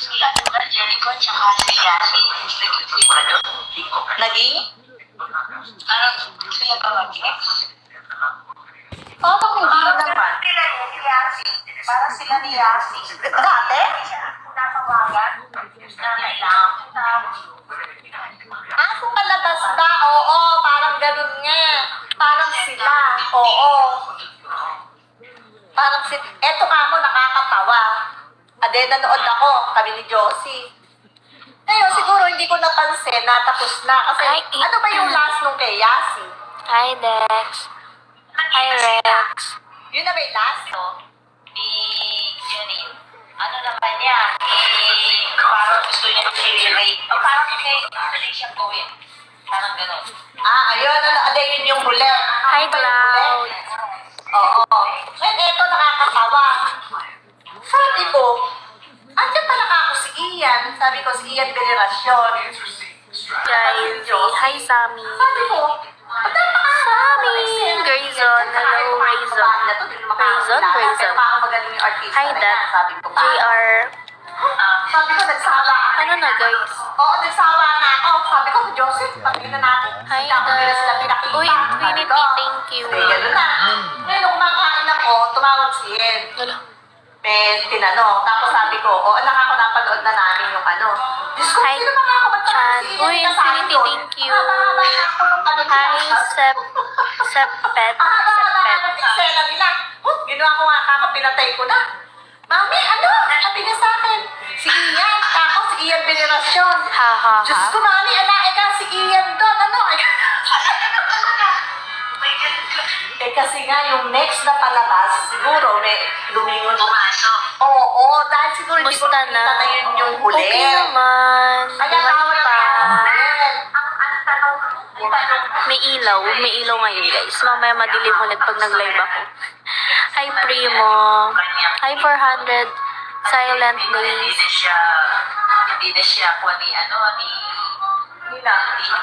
Jericho, tsaka si Yasi. Naging? Ano, sila ba mag-ex? Paano hindi naman? Sila ni Yasi. Parang sila ni Yasi. Dati? Napawagan na kailangan ko na. Ako palabas ba? Oo, parang ganun nga. Parang sila. Oo. Parang si... Eto ka mo, nakakatawa. Ade, nanood ako. Kami ni Josie. Ngayon, siguro hindi ko napansin na tapos na. Kasi, Ay, ano ba yung last nung kay Yasi? Hi, Dex. Hi, Rex. Yun na ba yung last, no? Ni Jenny. Ano naman niya? Parang gusto niya i-rate. O parang gusto siya gawin. Parang gano'n. Ah, ayun. Ano, ade, yun yung huli. Hi, Ano ba yung Cloud. huli? Oo. Ngayon, eto, nakakatawa. Sabi ko, andyan pala ako si Ian. Sabi ko, si Ian Veneracion. Guys, hi, Sammy. Sabi ko, Sammy, Grayson, hello, Rayson. Grayson. Hi, Dad. JR. Sabi ko, nagsawa ako. Ano na, guys? Oo, nagsawa na ako. Sabi ko, Joseph, pagin na natin. Hi, Hindi nila sila Dad. pinakita. Uy, Sabi Trinity, ko, thank you. eh, gano'n na. Ngayon, nung kumakain ako, tumawag si Ian. Wala. May tinanong. Tapos sabi ko, o anak ako, napanood na namin yung ano. Diyos ko, Hi, sino mga ako? Ba't Chan. si Ian Uy, kasali Infinity, doon? thank you. Haba-haba na ako nung ano Hi, nila. Sepet. Haba-haba Sepet. ng eksena nila. Ginawa ko nga kakapinatay ko na. Mami, ano? Sabi niya sa akin. Si Ian. Ako, si Ian Veneracion. Ha, ha, Diyos ha. ko, mami, ka si Ian doon. Ano? Eh kasi nga, yung next na palabas, siguro may lumingon. Pumasok. Oo, dahil siguro hindi ko Musta nakita na? na yun yung huli. Okay naman. Kaya Bumalik tawag pa. Ayan. Ang tanong, May ilaw. May ilaw ngayon, guys. Mamaya madilim ulit pag nag-live ako. Hi, Primo. Hi, 400 silent days. Hindi na siya kuha ni ano, ni Nila.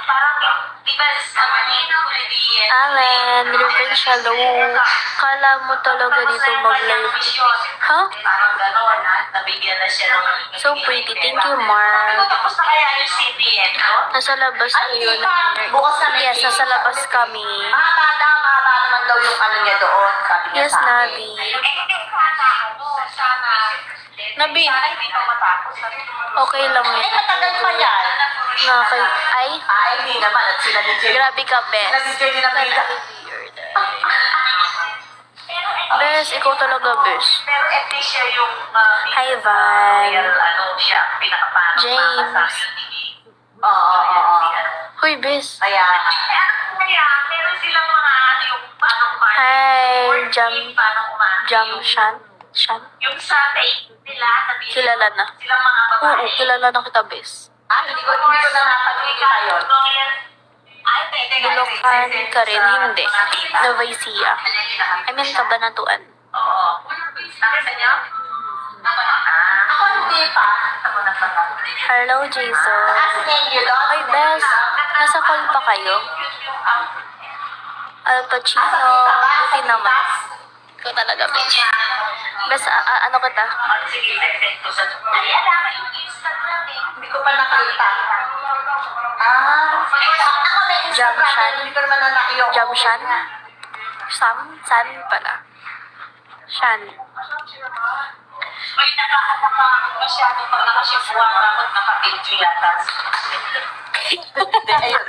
parang, di ba, sa Manino, ready yan. Allen, Revenge Shalom. Kala mo talaga dito mag-live. Huh? Parang gano'n, nabigyan na siya ng... So pretty. Thank you, Mark. Tapos na kaya yung CBN, no? Nasa labas Ay, kayo hindi pa. Bukas na may Yes, nasa labas kami. Mahaba naman daw yung ano niya doon. Sabi niya Yes, sa akin. Nabi. Sana, Nabi, sana hindi pa matapos. okay lang Eh, yun. matagal pa yan. Nakakay... Ay, Ay, hindi naman. At sila ni Jenny. grabe ka, Bes. Sila ni Jenny na pila. Bes, ikaw talaga, Bes. Pero at least siya yung... Hi, Van. ano siya, pinakapanong James. Oo. Hoy, Bes. Kaya, Kaya, meron silang mga ano yung panong Hi, Jam Shan. Shan? Yung sa date nila, sabihin Kilala na. silang mga Oo, babae. kilala na kita, Bes. hindi ko na napag-ikita yun. Ay, pwede nga. Bulacan ka rin, hindi. Novacia. I mean, Kabanatuan. Oo. Nakita niyo? Ako hindi pa. Hello, Jason. Asking you doon. Hoy, Bes. Nasa call pa kayo? Al Pacino. Buti naman. Ikaw talaga, Bes. Bes, ano kita? Sige, send ko sa... Ay, alam mo yung Instagram eh. Hindi ko pa nakita. Ako may Instagram. Jamshan? Hindi ko naman na yung... Jamshan? San pala. Shan. Ay, masyado pag nakashifuan ako, nakapinto yata. Ayun,